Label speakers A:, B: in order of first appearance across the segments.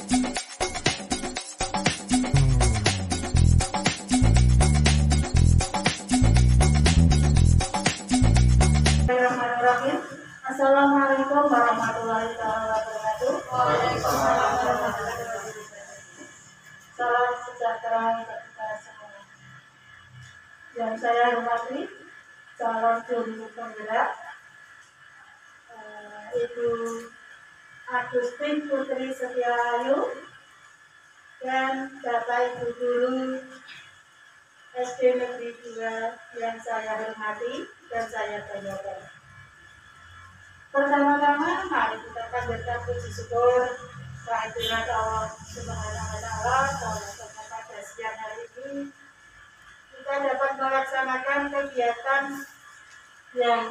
A: Bismillahirrahmanirrahim. Assalamualaikum warahmatullahi wabarakatuh. Waalaikumsalam warahmatullahi wabarakatuh. Salam sejahtera untuk kita semua. Yang saya hormati calon guru penggerak Ibu Agustin Putri Setiayu dan Bapak Ibu Guru SD Negeri 2 yang saya hormati dan saya banggakan. Pertama-tama mari kita panjatkan puji syukur kehadirat Allah Subhanahu wa Ta'ala bahwa pada siang hari ini kita dapat melaksanakan kegiatan yang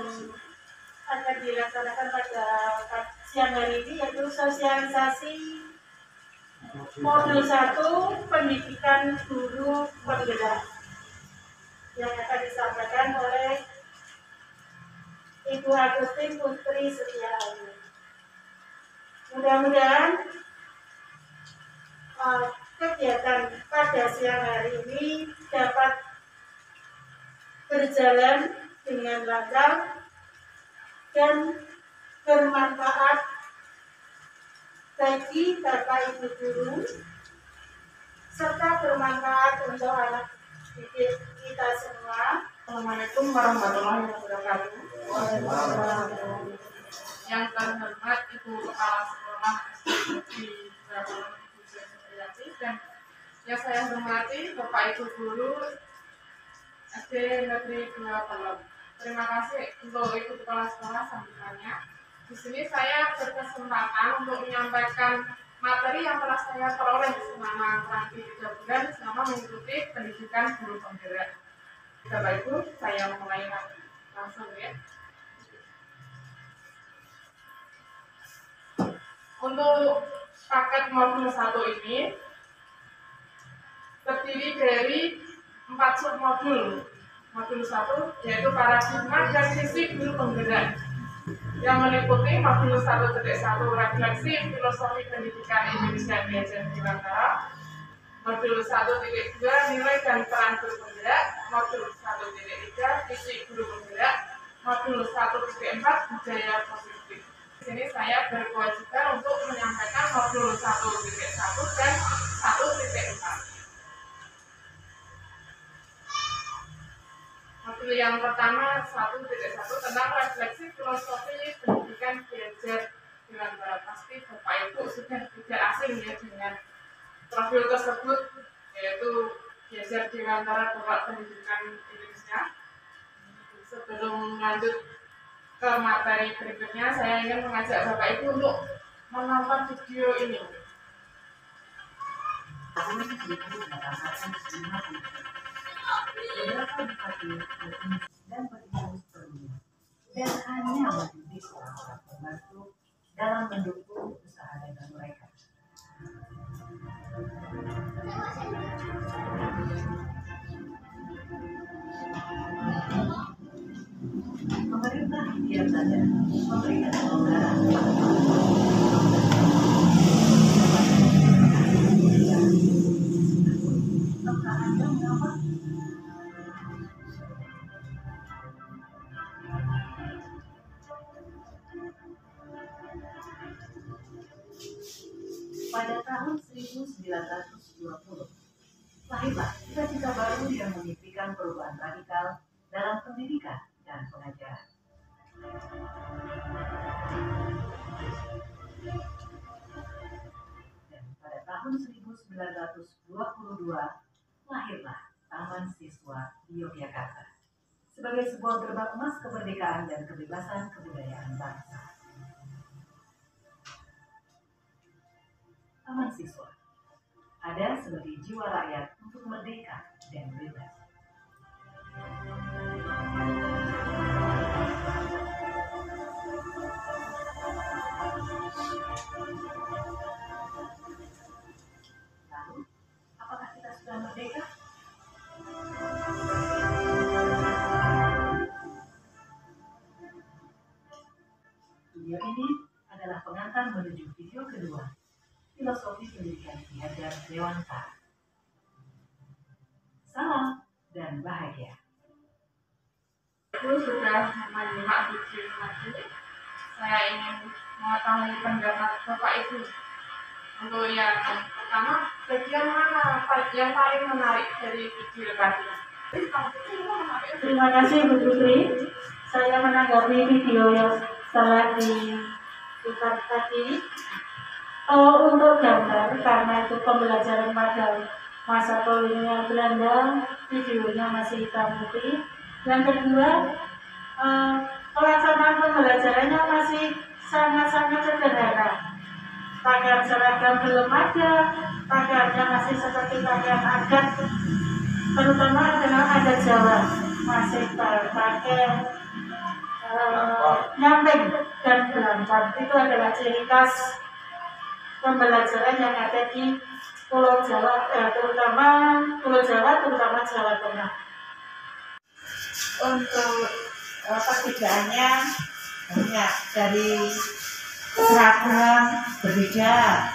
A: akan dilaksanakan pada siang hari ini, yaitu sosialisasi modul 1 pendidikan guru penggerak yang akan disampaikan oleh Ibu Agustin Putri Setiayu. Mudah-mudahan kegiatan pada siang hari ini dapat berjalan dengan lancar dan bermanfaat bagi Bapak Ibu Guru serta bermanfaat untuk anak didik kita semua. Assalamualaikum warahmatullahi wabarakatuh.
B: Yang terhormat Ibu Kepala Sekolah di Brabowo dan yang saya hormati Bapak Ibu Guru SD Negeri 2 Pelem. Terima kasih untuk Ibu Kepala Sekolah sambutannya. Di sini saya berkesempatan untuk menyampaikan materi yang telah saya peroleh selama kurang lebih 3 bulan selama mengikuti pendidikan guru penggerak. Bapak Ibu, saya mulai langsung ya. Untuk paket modul 1 ini terdiri dari 4 submodul. Modul 1 yaitu paradigma dan sisi guru penggerak yang meliputi modul 1.1 refleksi filosofi pendidikan Indonesia diajar di Nusantara, modul 1.2 nilai dan peran guru penggerak, modul 1.3 visi guru penggerak, modul 1.4 budaya positif. Di sini saya berkewajiban untuk menyampaikan modul 1.1 dan 1.4. Modul yang pertama 1.1 tentang refleksi filosofi pendidikan diajar di Nusantara. Pasti Bapak Ibu sudah tidak asing ya dengan profil tersebut, yaitu diajar di Nusantara Bapak Pendidikan Indonesia. Sebelum lanjut ke materi berikutnya, saya ingin mengajak Bapak Ibu untuk menonton video ini.
C: Dan berharus perlu dan hanya mendidik orang termasuk dalam mendukung usaha dagang mereka. Pemerintah tiap saja memberikan kelonggaran pada tahun 1920, lahirlah cita-cita baru yang memimpikan perubahan radikal dalam pendidikan dan pengajaran. Dan pada tahun 1922, lahirlah Taman Siswa di Yogyakarta sebagai sebuah gerbang emas kemerdekaan dan kebebasan kebudayaan bangsa. Taman Siswa ada sebagai jiwa rakyat untuk merdeka dan bebas. Lalu, apakah kita sudah merdeka? Video ini adalah pengantar menuju video kedua. Filosofi Pendidikan Ki Hajar Dewantara. Salam dan bahagia.
B: Aku sudah menyimak video tadi. Saya ingin mengetahui pendapat Bapak Ibu. Untuk yang pertama, bagian mana yang paling menarik dari video tadi?
A: Terima kasih Bu Putri. Saya menanggapi video yang telah diputar tadi. Untuk gambar, karena itu pembelajaran pada masa kolonial Belanda, videonya masih hitam putih. Yang kedua, pelaksanaan pembelajarannya masih sangat-sangat sederhana. Pakaian seragam belum ada, pakaiannya masih seperti pakaian adat, terutama adalah adat Jawa, masih pakai nyamping dan belangkon. Itu adalah ciri khas pembelajaran yang ada di Pulau Jawa, terutama Pulau Jawa, terutama Jawa Tengah.
D: Untuk perbedaannya banyak, dari seragam berbeda,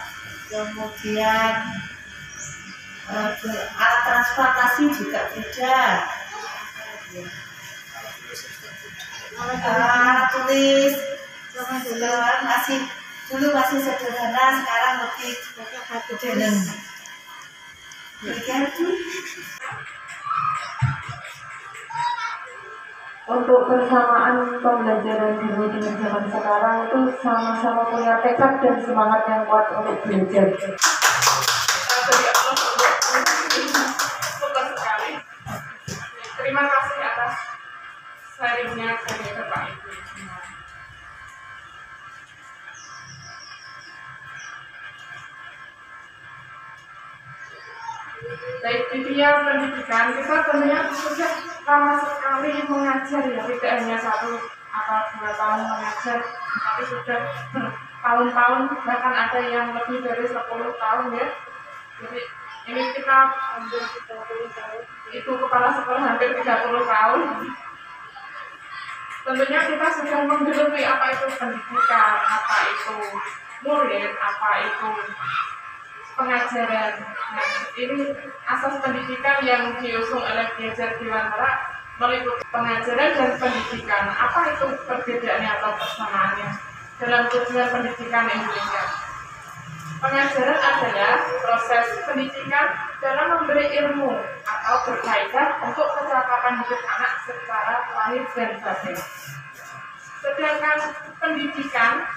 D: kemudian alat transportasi juga beda, alat tulis dulu masih sederhana, sekarang lebih modern.
E: Untuk persamaan pembelajaran dulu dengan zaman sekarang itu sama-sama punya tekad dan semangat yang kuat untuk belajar.
B: Suka sekali. Terima kasih atas sharingnya dari Bapak Ibu semua. Baik, di bidang pendidikan kita tentunya sudah lama sekali mengajar ya, tidak hanya 1 atau 2 tahun mengajar, tapi sudah bertahun-tahun, bahkan ada yang lebih dari 10 tahun ya. Jadi ini kita hampir 30 tahun, itu kepala sekolah hampir 30 tahun. Tentunya kita sudah menggeluti apa itu pendidikan, apa itu murid, apa itu pengajaran. Nah, ini asas pendidikan yang diusung oleh Ki Hajar Dewantara meliputi pengajaran dan pendidikan. Apa itu perbedaannya atau persamaannya dalam tujuan pendidikan Indonesia? Pengajaran adalah proses pendidikan dalam memberi ilmu atau berfaedah untuk kecakapan hidup anak secara lahir dan batin. Sedangkan pendidikan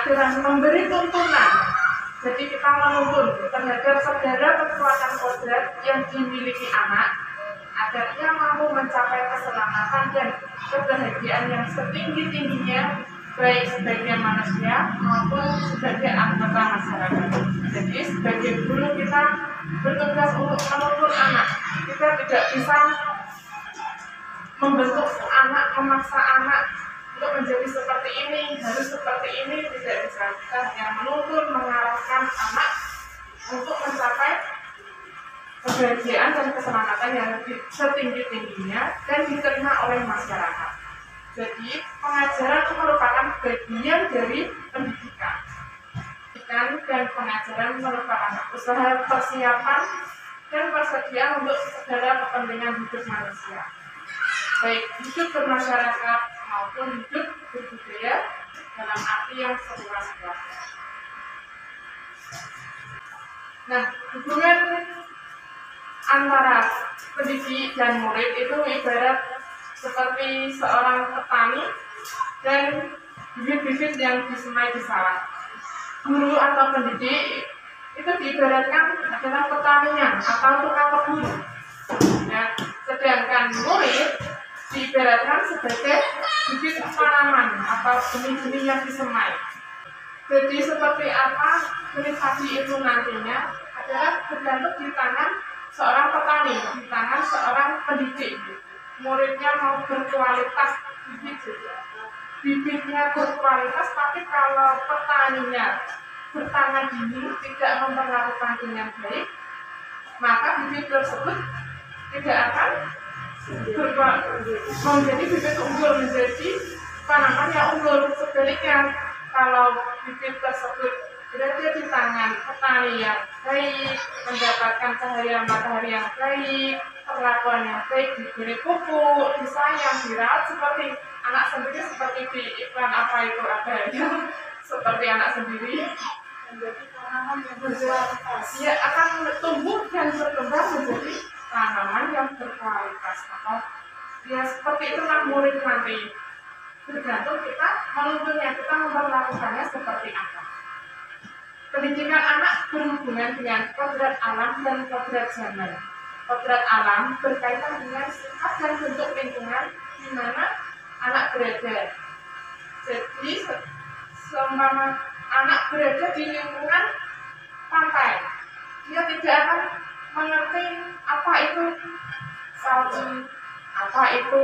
B: adalah memberi tuntunan. Jadi kita menuntun terhadap segala kekuatan kodrat yang dimiliki anak agar ia mampu mencapai keselamatan dan kebahagiaan yang setinggi-tingginya, baik sebagai manusia maupun sebagai anggota masyarakat. Jadi sebagai guru kita bertugas untuk menuntun anak. Kita tidak bisa membentuk anak, memaksa anak untuk menjadi seperti ini, harus seperti ini, tidak bisa. Kita hanya menuntun, mengarahkan anak untuk mencapai kebahagiaan dan keselamatan yang setinggi-tingginya dan diterima oleh masyarakat. Jadi pengajaran merupakan bagian dari pendidikan. Pendidikan dan pengajaran merupakan usaha persiapan dan persediaan untuk segala kepentingan hidup manusia, baik hidup bermasyarakat maupun hidup berbudaya dalam arti yang seluas-luasnya. Nah, hubungan antara pendidik dan murid itu ibarat seperti seorang petani dan bibit-bibit yang disemai di sawah. Guru atau pendidik itu diibaratkan adalah petaninya atau tukang kebun. Ya, sedangkan murid diibaratkan sebagai bibit tanaman atau benih-benih yang disemai. Jadi seperti apa benih padi itu nantinya adalah bergantung di tangan seorang petani, di tangan seorang pendidik. Muridnya mau berkualitas bibitnya berkualitas, tapi kalau petaninya bertangan dingin, tidak memperlakukan dengan baik, maka bibit tersebut tidak akan menjadi bibit unggul, menjadi tanaman yang unggul. Sebaliknya, kalau bibit tersebut berada di tangan petani yang baik, mendapatkan cahaya matahari yang baik, perlakuan yang baik, diberi pupuk, disayang, dirawat seperti anak sendiri, seperti di iklan apa itu ada ya, seperti anak sendiri.
A: Menjadi tanaman yang berkualitas.
B: Dia akan tumbuh dan berkembang menjadi tanaman yang berkualitas. Atau ya seperti itulah murid nanti. Tergantung kita menuntunnya, kita memperlakukannya seperti apa. Pendidikan anak berhubungan dengan kodrat alam dan kodrat zaman. Kodrat alam berkaitan dengan sifat dan bentuk lingkungan di mana anak berada. Jadi seumpama anak berada di lingkungan pantai, dia tidak akan mengerti apa itu salju, apa itu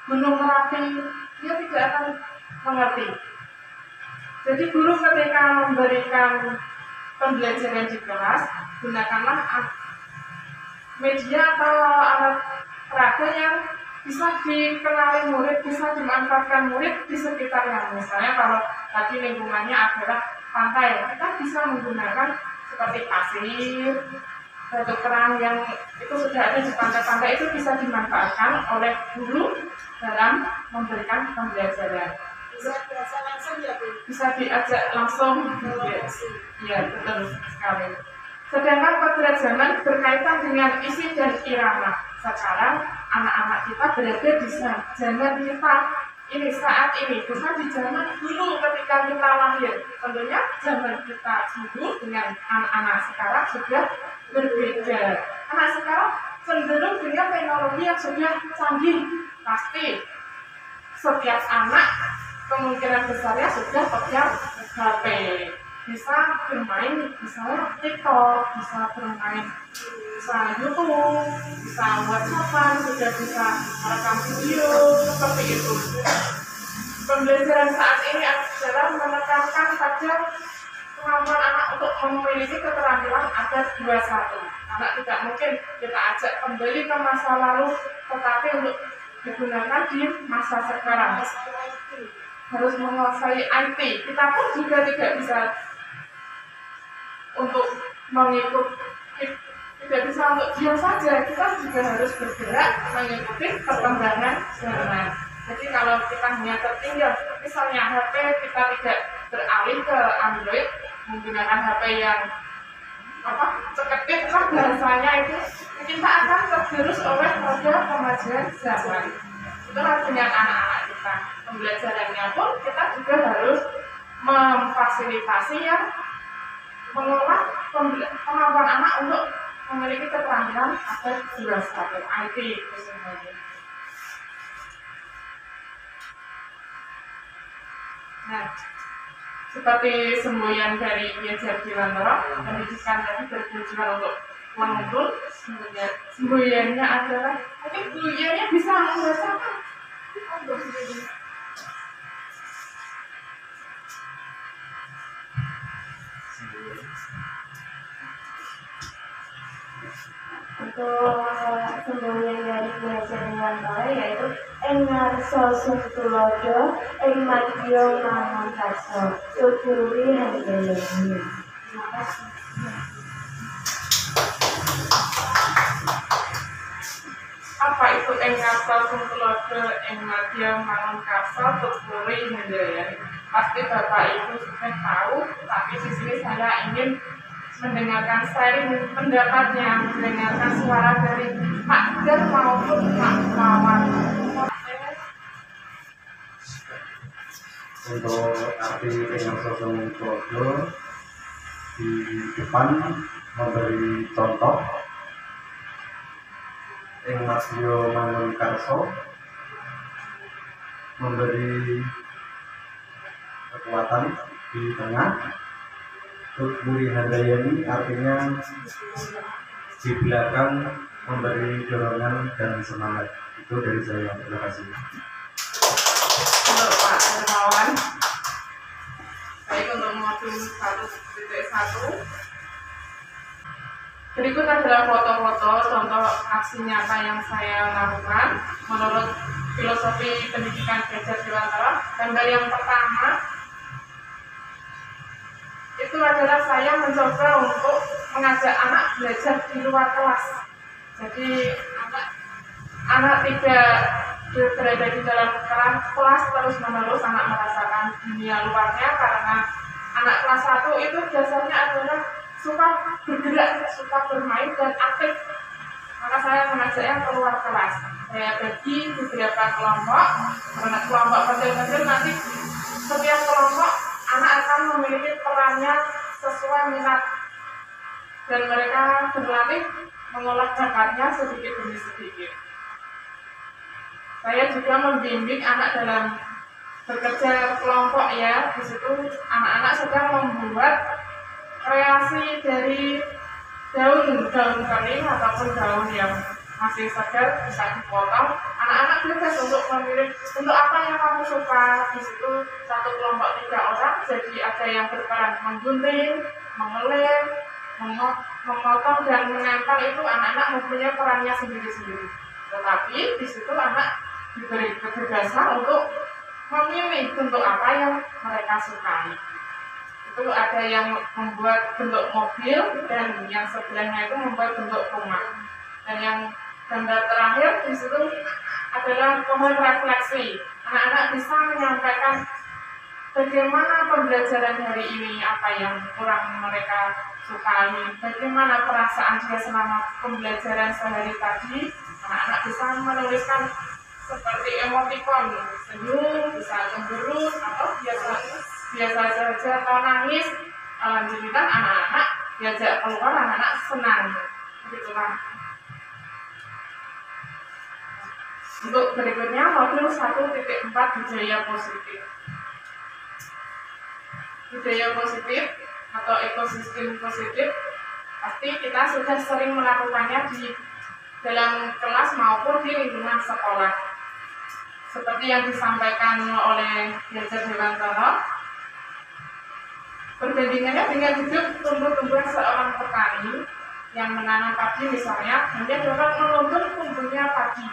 B: Gunung Merapi, dia tidak akan mengerti. Jadi guru ketika memberikan pembelajaran di kelas, gunakanlah media atau alat peraga yang bisa dikenali murid, bisa dimanfaatkan murid di sekitarnya. Misalnya kalau tadi lingkungannya adalah pantai, kita bisa menggunakan seperti pasir, batu kerang yang itu sudah ada di pantai-pantai, itu bisa dimanfaatkan oleh guru dalam memberikan pembelajaran.
A: Bisa biasa langsung ya Bu?
B: Bisa diajak langsung. Iya, betul sekali. Sedangkan kodrat zaman berkaitan dengan isi dan irama. Sekarang anak-anak kita berada di zaman kita ini saat ini, bukan di zaman dulu ketika kita lahir. Tentunya zaman kita dulu dengan anak-anak sekarang sudah berbeda. Anak sekarang cenderung dengan teknologi yang sudah canggih. Pasti setiap anak kemungkinan besarnya sudah pegang HP, bisa bermain, misalnya TikTok, bisa bermain, bisa YouTube, bisa WhatsApp, sudah bisa merekam video, seperti itu. Pembelajaran saat ini adalah menekankan pada kemampuan anak untuk memiliki keterampilan ada 21. Anak tidak mungkin kita ajak kembali ke masa lalu, tetapi untuk digunakan di masa sekarang. Harus menguasai IT. Kita pun juga tidak bisa untuk mengikut, tidak bisa untuk diam saja. Kita juga harus bergerak mengikuti perkembangan zaman. Jadi kalau kita hanya tertinggal, misalnya HP kita tidak beralih ke Android, menggunakan HP yang ceketik lah bahasanya itu, kita akan tergerus oleh roda kemajuan zaman. Itulah dengan anak-anak kita. Pembelajarannya pun kita juga harus memfasilitasi yang mengolah kemampuan anak untuk memiliki keterampilan ada 21 IT itu semuanya. Nah, seperti semboyan dari Yejar Dilantara, pendidikan tadi bertujuan untuk menuntut, semboyannya adalah, mungkin semboyannya bisa membacakan.
E: Untuk semboyan dari Yejar Dilantara yaitu Engarso Suntulodo Engmatio Mangunkarso Tuturi Handayani. Terima kasih.
B: Apa itu Engarso Suntulodo Engmatio Mangunkarso Tuturi Handayani? Pasti Bapak Ibu sudah tahu, tapi di sini saya ingin mendengarkan sharing pendapatnya, mendengarkan suara dari Pak Dan maupun Pak Lawan.
F: Untuk arti Engarso Suntulodo di depan memberi contoh, Engmatio Mangunkarso memberi kekuatan di tengah. Tuturi Handayani artinya di belakang memberi dorongan dan semangat. Itu dari saya. Terima kasih.
B: Untuk Pak Hermawan, baik untuk modul 1.1. Berikut adalah foto-foto contoh aksi nyata yang saya lakukan menurut filosofi pendidikan Yejar Dilantara. Gambar yang pertama itu adalah saya mencoba untuk mengajak anak belajar di luar kelas. Jadi anak tidak berada di dalam kelas terus-menerus, anak merasakan dunia luarnya, karena anak kelas 1 itu biasanya adalah suka bergerak, suka bermain dan aktif. Maka saya mengajaknya keluar kelas. Saya bagi beberapa kelompok, karena kelompok kecil-kecil nanti setiap kelompok anak akan memiliki perannya sesuai minat dan mereka berlatih mengolah bakatnya sedikit demi sedikit. Saya juga membimbing anak dalam bekerja kelompok ya. Di situ anak-anak sedang membuat kreasi dari daun kering ataupun daun yang masih segar bisa dipotong. Anak-anak bebas untuk memilih untuk apa yang kamu suka. Di situ satu kelompok 3 orang, jadi ada yang berperan menggunting, mengelem, memotong dan menempel. Itu anak-anak mempunyai perannya sendiri-sendiri. Tetapi di situ anak diberi kebebasan untuk memilih bentuk apa yang mereka sukai. Itu ada yang membuat bentuk mobil dan yang sebelahnya itu membuat bentuk rumah. Dan yang gambar terakhir di situ adalah pohon refleksi. Anak-anak bisa menyampaikan bagaimana pembelajaran hari ini, apa yang kurang mereka sukai, bagaimana perasaan dia selama pembelajaran sehari tadi. Anak-anak bisa menuliskan seperti emoticon, senyum, bisa cemberut, atau biasa saja atau nangis. Alhamdulillah anak-anak diajak keluar, anak-anak senang. Begitulah. Untuk berikutnya modul 1.4 budaya positif. Budaya positif atau ekosistem positif pasti kita sudah sering melakukannya di dalam kelas maupun di lingkungan sekolah. Seperti yang disampaikan oleh Dr. Dewantono, perbandingannya dengan hidup tumbuh-tumbuhan seorang petani yang menanam padi misalnya, hanya dapat menuntun tumbuhnya padi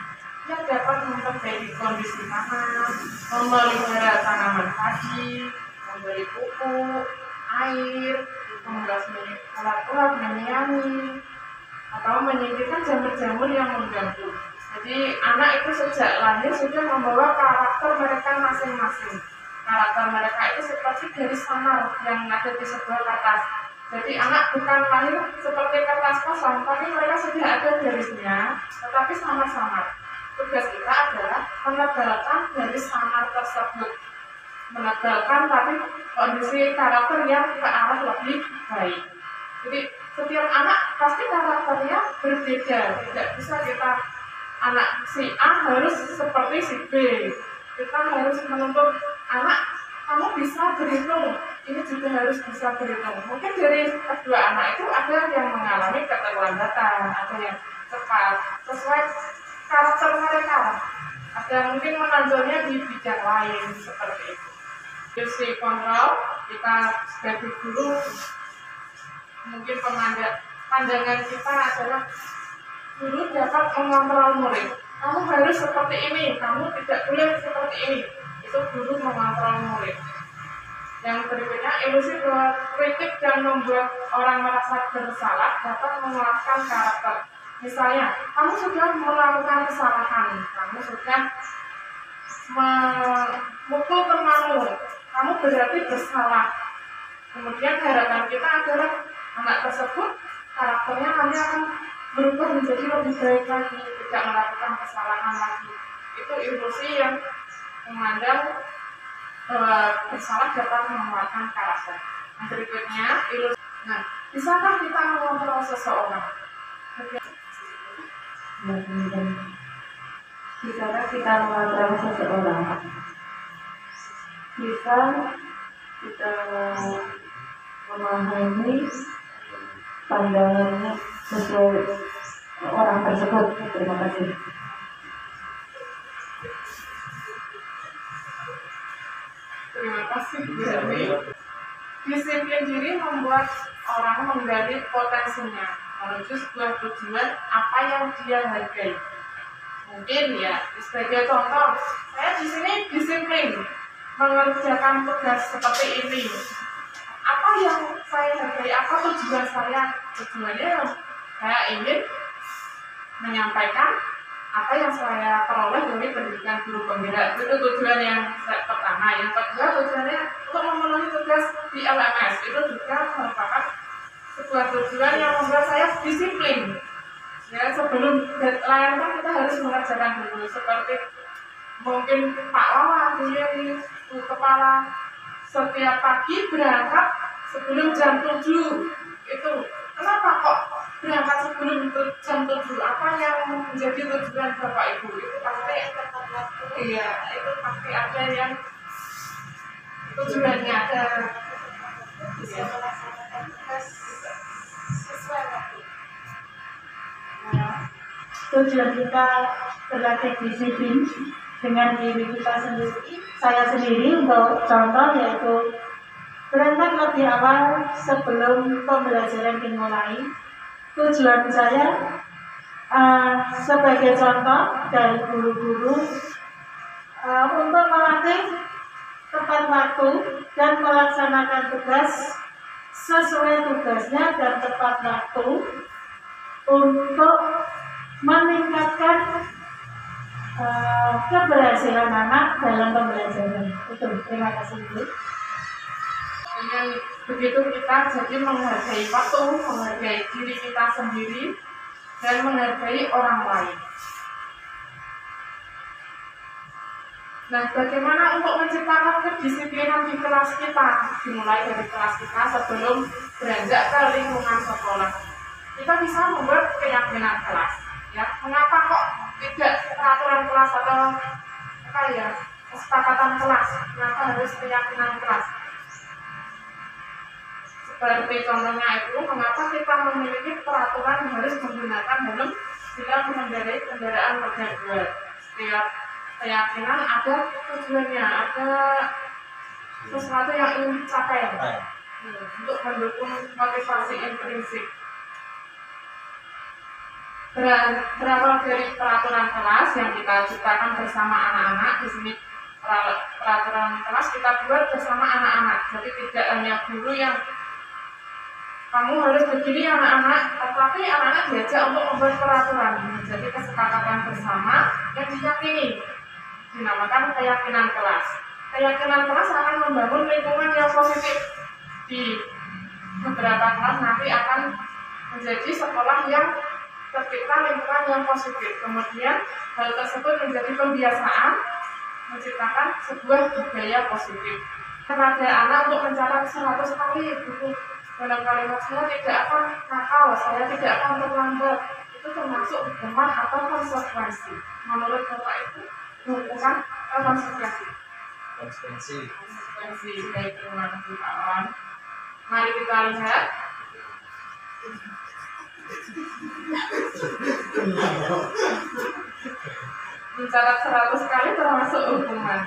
B: yang dapat memperbaiki kondisi tanah, memelihara tanaman padi, memberi pupuk, air, membasmi ulat-ulat, menyiangi, atau menyingkirkan jamur-jamur yang mengganggu. Jadi anak itu sejak lahir sudah membawa karakter mereka masing-masing. Karakter mereka itu seperti garis samar yang ada di sebuah kertas. Jadi anak bukan lahir seperti kertas kosong, tapi mereka sudah ada garisnya, tetapi samar-samar. Tugas kita adalah menebalkan garis samar tersebut, menebalkan tapi kondisi karakter yang ke arah lebih baik. Jadi setiap anak pasti karakternya berbeda, tidak bisa kita anak si A harus seperti si B. Kita harus menuntut anak, kamu bisa berhitung, ini juga harus bisa berhitung. Mungkin dari kedua anak itu ada yang mengalami keterlambatan, ada yang cepat, sesuai karakter mereka. Ada mungkin menonjolnya di bidang lain seperti itu. Jadi kontrol, kita sebagai guru mungkin pandangan kita adalah guru dapat mengontrol murid. Kamu harus seperti ini, kamu tidak boleh seperti ini. Itu guru mengontrol murid. Yang berikutnya, ilusi bahwa kritik dan membuat orang merasa bersalah dapat menguatkan karakter. Misalnya, kamu sudah melakukan kesalahan, kamu sudah memukul temanmu, kamu berarti bersalah. Kemudian harapan kita adalah anak tersebut karakternya hanya akan berubah menjadi lebih baik lagi, tidak melakukan kesalahan lagi. Itu ilusi yang memandang bersalah dapat menguatkan karakter. Yang berikutnya, ilusi. Nah, bisakah kita mengontrol seseorang?
E: Bisakah kita mengontrol seseorang? Bisa kita memahami pandangannya sesuai orang tersebut. Terima kasih.
B: Terima kasih Bu Hermi. Disiplin diri membuat orang menggali potensinya menuju sebuah tujuan apa yang dia hargai. Mungkin ya sebagai contoh, saya di sini disiplin mengerjakan tugas seperti ini. Apa yang saya hargai apa tujuan saya? Tujuannya saya ingin menyampaikan apa yang saya peroleh dari pendidikan guru penggerak. Itu tujuan yang pertama. Yang kedua, tujuannya untuk memenuhi tugas di LMS. Itu juga merupakan sebuah tujuan yang membuat saya disiplin. Ya, sebelum deadline kan kita harus mengerjakan dulu. Seperti mungkin Pak Wawan, dia itu kepala setiap pagi berangkat sebelum jam 7. Itu kenapa kok berangkat sebelum jam 7? Apa yang menjadi tujuan Bapak Ibu? Itu pasti iya, itu pasti ada yang tujuannya ada. Iya.
A: Sesuai waktu. Tujuan kita berlatih disiplin dengan diri kita sendiri. Saya sendiri untuk contoh yaitu berangkat lebih awal sebelum pembelajaran dimulai. Tujuan saya sebagai contoh dari guru-guru untuk melatih tepat waktu dan melaksanakan tugas sesuai tugasnya dan tepat waktu untuk meningkatkan keberhasilan anak dalam pembelajaran. Itu, terima kasih Bu.
B: Dengan begitu kita jadi menghargai waktu, menghargai diri kita sendiri, dan menghargai orang lain. Nah, bagaimana untuk menciptakan kedisiplinan di kelas kita? Dimulai dari kelas kita sebelum beranjak ke lingkungan sekolah. Kita bisa membuat keyakinan kelas. Ya, mengapa kok tidak peraturan kelas atau apa ya, kesepakatan kelas? Kenapa harus keyakinan kelas? Seperti contohnya itu, mengapa kita memiliki peraturan harus menggunakan helm bila mengendarai kendaraan roda 2? Setiap keyakinan ada tujuannya, ada sesuatu yang ingin dicapai untuk mendukung motivasi intrinsik. Berawal dari peraturan kelas yang kita ciptakan bersama anak-anak. Di sini peraturan kelas kita buat bersama anak-anak. Jadi tidak hanya guru yang kamu harus begini anak-anak, tetapi anak-anak diajak untuk membuat peraturan. Jadi kesepakatan bersama yang diyakini, dinamakan keyakinan kelas. Keyakinan kelas akan membangun lingkungan yang positif. Di beberapa kelas nanti akan menjadi sekolah yang tercipta lingkungan yang positif. Kemudian hal tersebut menjadi kebiasaan menciptakan sebuah budaya positif. Kepada anak untuk mencatat 100 kali buku dalam kalimat saya tidak akan nakal, saya tidak akan terlambat. Itu termasuk hukuman atau konsekuensi. Menurut Bapak itu hukuman atau konsekuensi? Konsekuensi. Baik, terima kasih Pak Wan. Mari kita lihat. Mencatat 100 kali termasuk hukuman.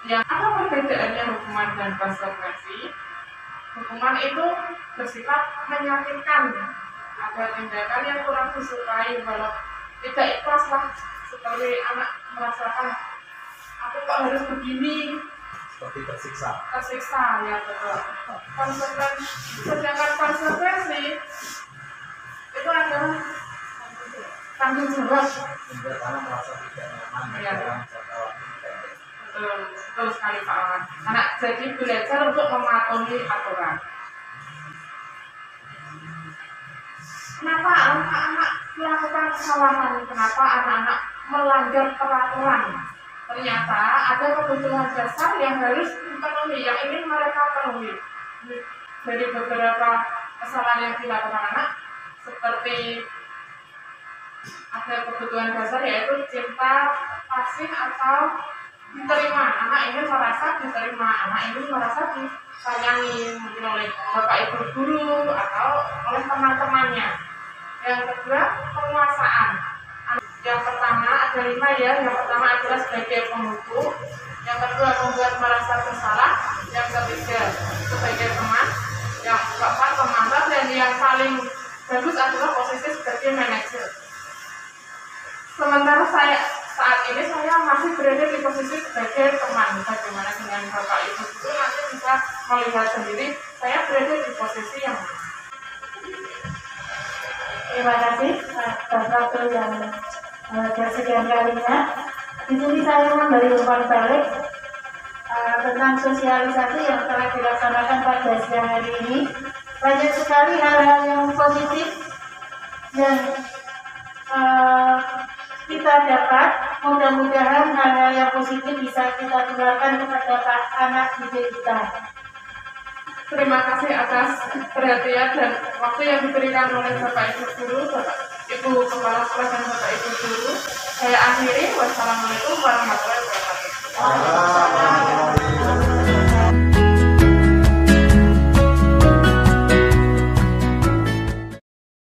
B: Yang apa perbedaannya hukuman dan konsekuensi? Hukuman itu bersifat menyakitkan, ada tindakan yang kurang disukai, walau tidak ikhlas lah, seperti anak merasakan aku kok harus begini,
F: seperti tersiksa
B: ya betul. Sedangkan konsekuensi itu adalah tanggung jawab.
F: membuat anak merasa tidak nyaman dalam jangka waktu pendek.
B: Betul sekali Pak Awan. Anak jadi belajar untuk mematuhi aturan. Kenapa anak-anak melakukan kesalahan? Kenapa anak-anak melanggar peraturan? Ternyata ada kebutuhan dasar yang harus dipenuhi, yang ingin mereka penuhi. Dari beberapa kesalahan yang dilakukan anak, seperti ada kebutuhan dasar yaitu cinta, kasih atau diterima. Anak ingin merasa diterima, anak ingin merasa disayangi, mungkin oleh bapak ibu guru atau oleh teman-temannya. Yang kedua, penguasaan. Yang pertama ada 5 ya. Yang pertama adalah sebagai penghukum. Yang kedua membuat merasa bersalah. Yang ketiga sebagai teman. Yang keempat pemantar, dan yang paling bagus adalah posisi sebagai manajer. Sementara saat ini saya masih berada di posisi sebagai teman. Bagaimana dengan Bapak Ibu itu nanti bisa melihat sendiri saya berada di posisi yang mana.
A: Terima kasih atas waktu yang kesekian kalinya. Di sini saya memberi umpan balik tentang sosialisasi yang telah dilaksanakan pada siang hari ini. Banyak sekali hal-hal yang positif yang kita dapat. Mudah-mudahan hal-hal yang positif bisa kita tularkan kepada anak didik kita.
B: Terima kasih atas perhatian dan waktu yang diberikan oleh Bapak Ibu Guru, Bapak Ibu Kepala Sekolah dan Bapak Ibu Guru. Saya akhiri. Wassalamualaikum warahmatullahi wabarakatuh.